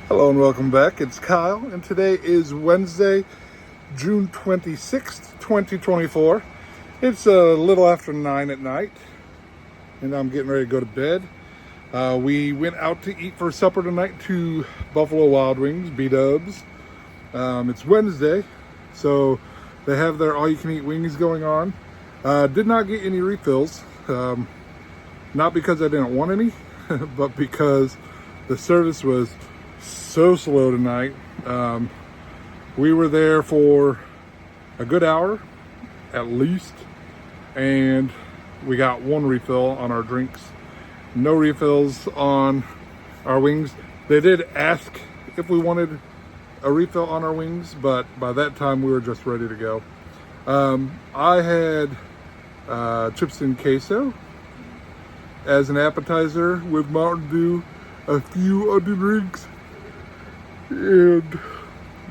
Hello and welcome back. It's Kyle, and today is Wednesday, June 26th, 2024. It's a little after 9 at night, and I'm getting ready to go to bed. We went out to eat for supper tonight to Buffalo Wild Wings, B-dubs. It's Wednesday, so they have their all-you-can-eat wings going on. Did not get any refills, not because I didn't want any, but because the service was so slow tonight. We were there for a good hour at least, and we got one refill on our drinks, no refills on our wings. They did ask if we wanted a refill on our wings, but by that time we were just ready to go. I had chips and queso as an appetizer with Mountain Dew, a few other drinks, and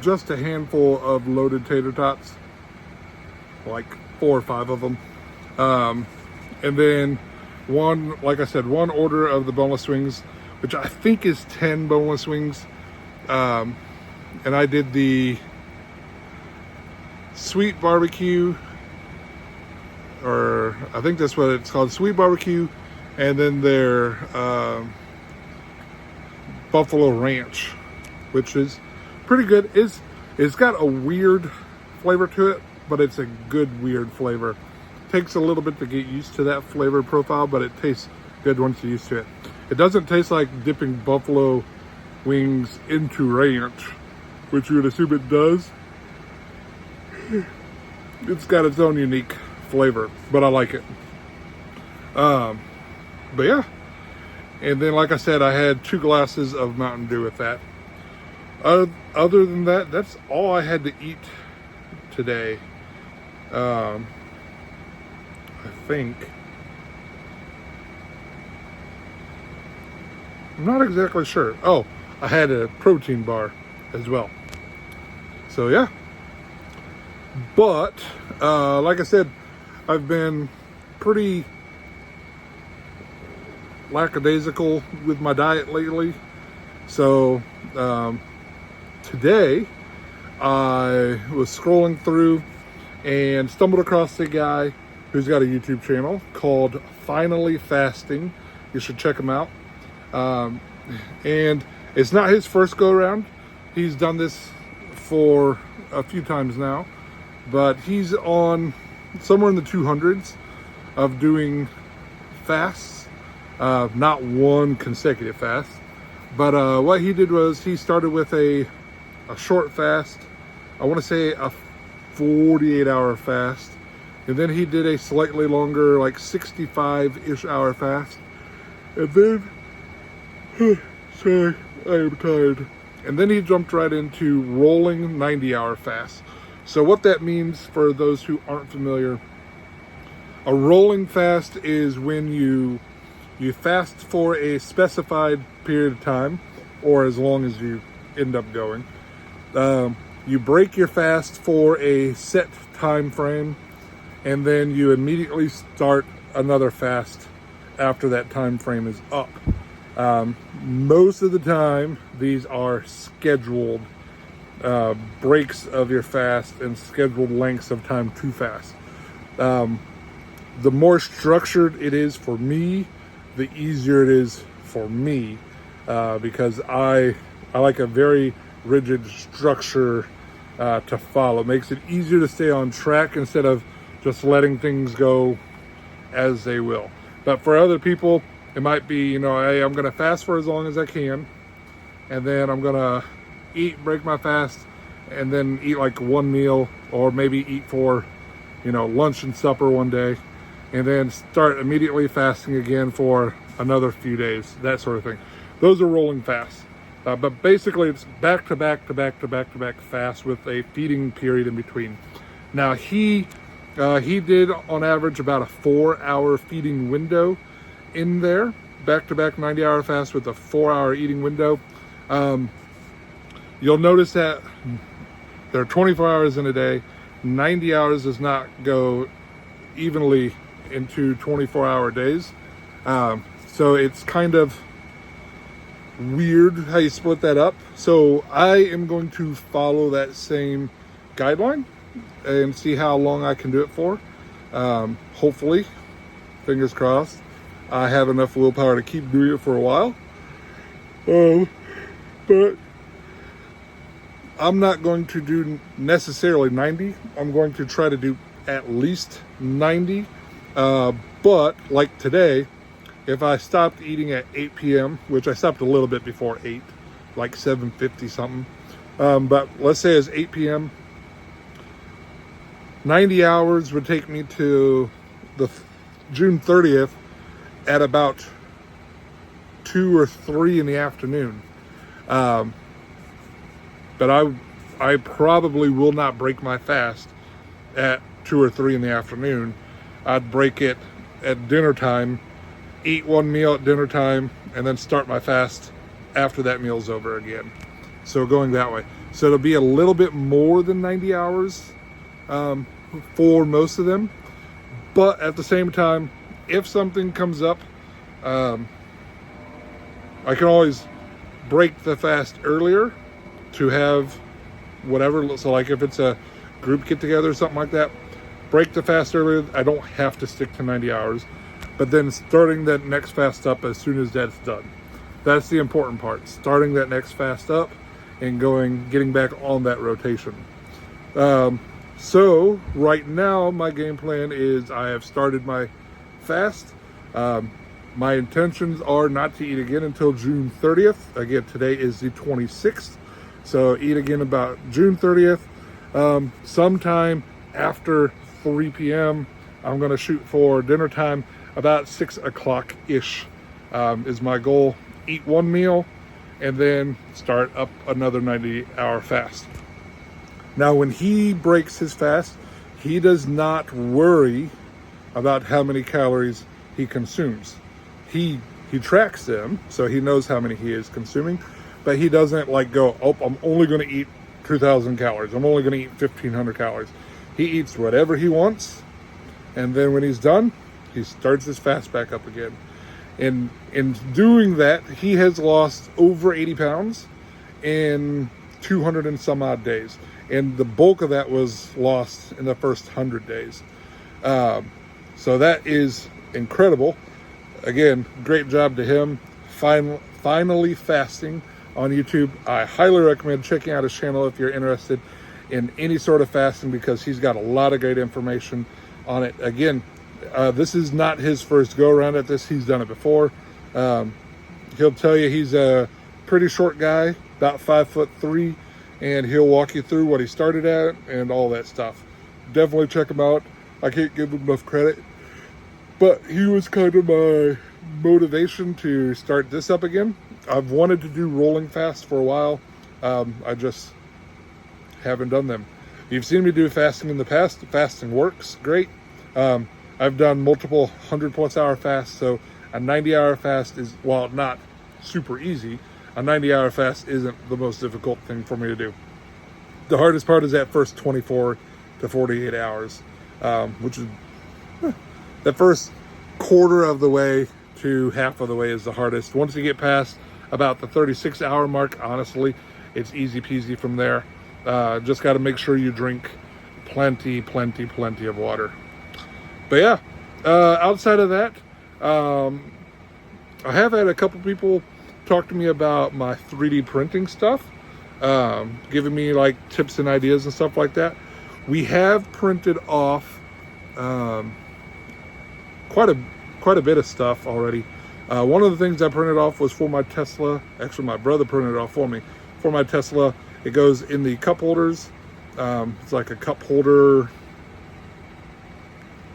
just a handful of loaded tater tots, like 4 or 5 of them. And then like I said, one order of the boneless wings, which I think is 10 boneless wings. And I did the sweet barbecue, or I think that's what it's called, sweet barbecue, and then their buffalo ranch, which is pretty good. It's got a weird flavor to it, but it's a good weird flavor. Takes a little bit to get used to that flavor profile, but it tastes good once you're used to it. It doesn't taste like dipping buffalo wings into ranch, which you would assume it does. It's got its own unique flavor, but I like it. But yeah. And then, like I said, I had 2 glasses of Mountain Dew with that. Other than that, that's all I had to eat today. I think. I'm not exactly sure. Oh, I had a protein bar as well. So yeah. But, like I said, I've been pretty lackadaisical with my diet lately. So, today I was scrolling through and stumbled across a guy who's got a YouTube channel called Finally Fasting. You should check him out. And it's not his first go around. He's done this for a few times now, but he's on somewhere in the 200s of doing fasts. Not one consecutive fast, but what he did was he started with a short fast. I want to say a 48-hour fast, and then he did a slightly longer, like 65-ish hour fast, and then sorry, I am tired. And then he jumped right into rolling 90-hour fast. So what that means, for those who aren't familiar, a rolling fast is when you fast for a specified period of time, or as long as you end up going. You break your fast for a set time frame, and then you immediately start another fast after that time frame is up. Most of the time, these are scheduled breaks of your fast and scheduled lengths of time to fast. The more structured it is for me, the easier it is for me, because I like a very rigid structure to follow. It makes it easier to stay on track instead of just letting things go as they will. But for other people, it might be, hey, I'm going to fast for as long as I can, and then I'm going to break my fast, and then eat like one meal, or maybe eat for, lunch and supper one day, and then start immediately fasting again for another few days, that sort of thing. Those are rolling fasts. But basically it's back to back to back to back to back fast with a feeding period in between. Now he did on average about a 4-hour feeding window in there, back to back 90-hour fast with a 4-hour eating window. You'll notice that there are 24 hours in a day. 90 hours does not go evenly into 24-hour days. So it's kind of weird how you split that up. So I am going to follow that same guideline and see how long I can do it for. Hopefully, fingers crossed, I have enough willpower to keep doing it for a while. But I'm not going to do necessarily 90. I'm going to try to do at least 90. But like today, if I stopped eating at 8 p.m., which I stopped a little bit before 8, like 7:50 something. But let's say it's 8 p.m., 90 hours would take me to the June 30th at about 2 or 3 in the afternoon. But I probably will not break my fast at 2 or 3 in the afternoon. I'd break it at dinner time, eat one meal at dinner time, and then start my fast after that meal's over again. So going that way. So it'll be a little bit more than 90 hours for most of them. But at the same time, if something comes up, I can always break the fast earlier to have whatever. So like if it's a group get together or something like that, break the fast earlier. I don't have to stick to 90 hours, but then starting that next fast up as soon as that's done. That's the important part, starting that next fast up and getting back on that rotation. So right now my game plan is I have started my fast. My intentions are not to eat again until June 30th. Again, today is the 26th. So eat again about June 30th. Sometime after 3 p.m. I'm going to shoot for dinner time about 6 o'clock-ish is my goal. Eat one meal and then start up another 90-hour fast. Now, when he breaks his fast, he does not worry about how many calories he consumes. He tracks them, so he knows how many he is consuming, but he doesn't like go, oh, I'm only going to eat 2,000 calories. I'm only going to eat 1,500 calories. He eats whatever he wants, and then when he's done, he starts his fast back up again. And in doing that, he has lost over 80 pounds in 200 and some odd days. And the bulk of that was lost in the first 100 days. So that is incredible. Again, great job to him. Finally fasting on YouTube. I highly recommend checking out his channel if you're interested in any sort of fasting, because he's got a lot of great information on it. Again, this is not his first go around at this. He's done it before. He'll tell you he's a pretty short guy, about 5'3", and he'll walk you through what he started at and all that stuff. Definitely check him out. I can't give him enough credit, but he was kind of my motivation to start this up again. I've wanted to do rolling fast for a while. I just haven't done them. You've seen me do fasting in the past. Fasting works great. I've done multiple 100+ hour fasts, so a 90-hour fast is, while not super easy, a 90-hour fast isn't the most difficult thing for me to do. The hardest part is that first 24 to 48 hours, which is the first quarter of the way to half of the way is the hardest. Once you get past about the 36-hour mark, honestly, it's easy peasy from there. Just got to make sure you drink plenty of water. But yeah, outside of that, I have had a couple people talk to me about my 3D printing stuff, giving me like tips and ideas and stuff like that. We have printed off quite a bit of stuff already. One of the things I printed off was for my Tesla. Actually, my brother printed it off for me. For my Tesla, it goes in the cup holders. It's like a cup holder.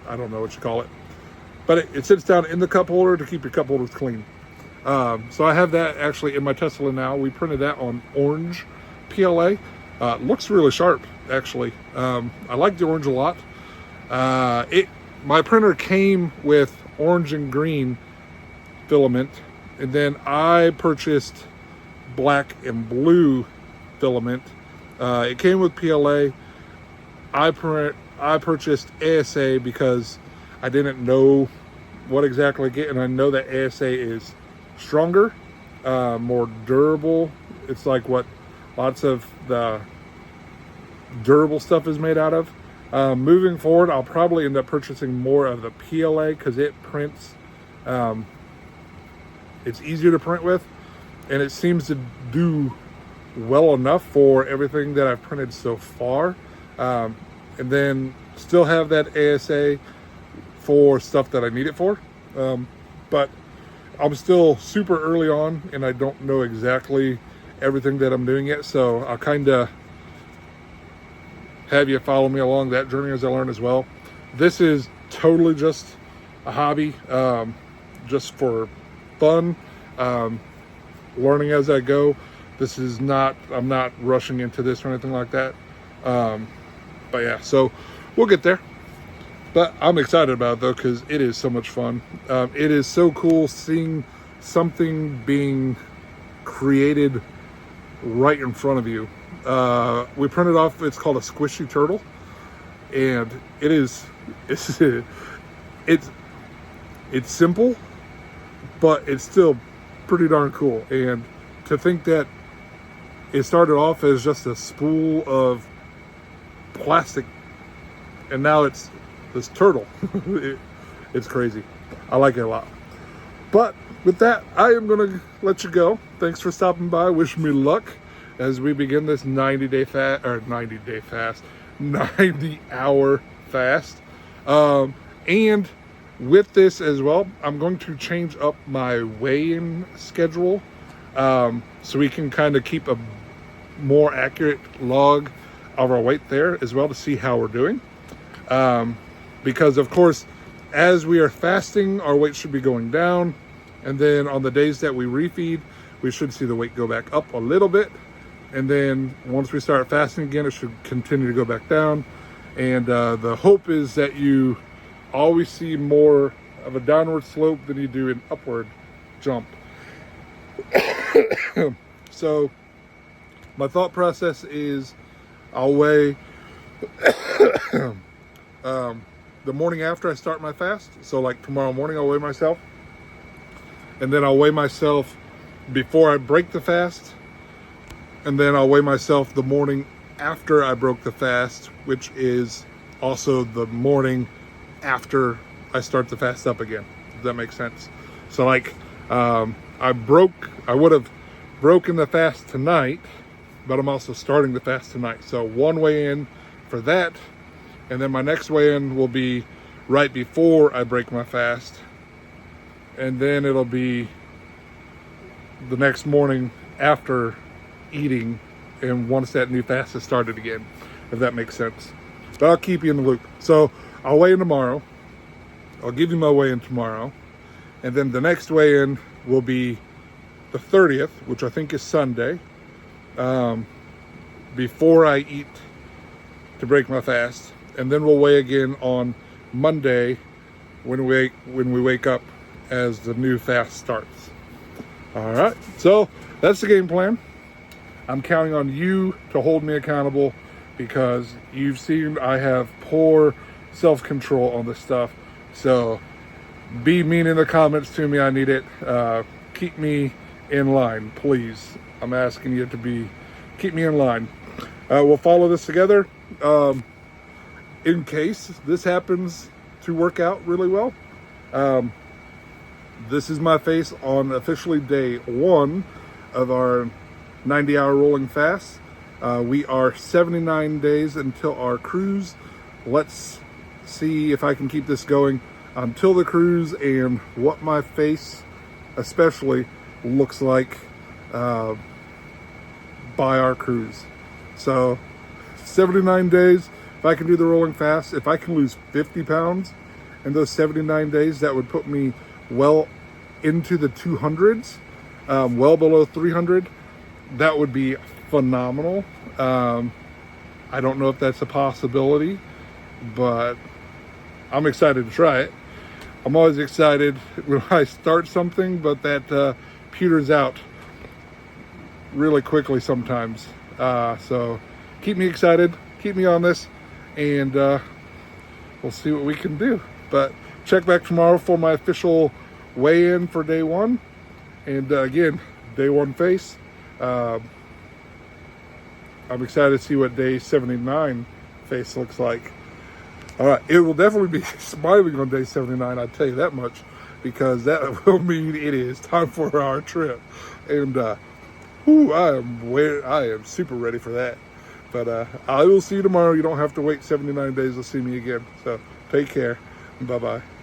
I don't know what you call it, but it sits down in the cup holder to keep your cup holders clean. So I have that actually in my Tesla now. We printed that on orange PLA. Looks really sharp, actually. I like the orange a lot. My printer came with orange and green filament, and then I purchased black and blue filament. It came with PLA. I purchased ASA because I didn't know what exactly to get, and I know that ASA is stronger. more durable. It's like what lots of the durable stuff is made out of. Moving forward, I'll probably end up purchasing more of the PLA because it prints. It's easier to print with, and it seems to do well enough for everything that I've printed so far. And then still have that ASA for stuff that I need it for. But I'm still super early on, and I don't know exactly everything that I'm doing yet. So I'll kind of have you follow me along that journey as I learn as well. This is totally just a hobby, just for fun, learning as I go. This is not, I'm not rushing into this or anything like that. But yeah, so we'll get there. But I'm excited about it though, because it is so much fun. It is so cool seeing something being created right in front of you. We printed off, it's called a squishy turtle, and it's simple, but it's still pretty darn cool. And to think that it started off as just a spool of plastic, and now it's this turtle. It's crazy. I like it a lot. But with that, I am gonna let you go. Thanks for stopping by. Wish me luck as we begin this 90-hour fast. And with this as well, I'm going to change up my weigh-in schedule, so we can kind of keep a more accurate log of our weight there as well, to see how we're doing. Because of course, as we are fasting, our weight should be going down. And then on the days that we refeed, we should see the weight go back up a little bit. And then once we start fasting again, it should continue to go back down. And the hope is that you always see more of a downward slope than you do an upward jump. So my thought process is I'll weigh the morning after I start my fast. So like tomorrow morning, I'll weigh myself. And then I'll weigh myself before I break the fast. And then I'll weigh myself the morning after I broke the fast, which is also the morning after I start the fast up again. Does that make sense? So like, I would have broken the fast tonight, but I'm also starting the fast tonight. So one weigh in for that. And then my next weigh in will be right before I break my fast. And then it'll be the next morning after eating, and once that new fast has started again, if that makes sense. But I'll keep you in the loop. So I'll weigh in tomorrow. I'll give you my weigh-in tomorrow. And then the next weigh-in will be the 30th, which I think is Sunday, before I eat to break my fast. And then we'll weigh again on Monday when we wake up as the new fast starts. All right, so that's the game plan. I'm counting on you to hold me accountable, because you've seen I have poor self-control on this stuff. So be mean in the comments to me. I need it. Keep me in line, please. I'm asking you to keep me in line. We'll follow this together. In case this happens to work out really well, this is my face on officially day 1 of our 90-hour rolling fast. We are 79 days until our cruise. Let's see if I can keep this going until the cruise, and what my face especially looks like by our cruise. So 79 days. If I can do the rolling fast, if I can lose 50 pounds in those 79 days, that would put me well into the 200s, well below 300. That would be phenomenal. I don't know if that's a possibility, but I'm excited to try it. I'm always excited when I start something, but that peters out really quickly sometimes. So keep me excited, keep me on this, and we'll see what we can do. But check back tomorrow for my official weigh-in for day 1. And again, day 1 face. I'm excited to see what day 79 face looks like. All right, it will definitely be smiling on day 79, I'll tell you that much, because that will mean it is time for our trip. And I am super ready for that. But I will see you tomorrow. You don't have to wait 79 days to see me again. So take care. Bye-bye.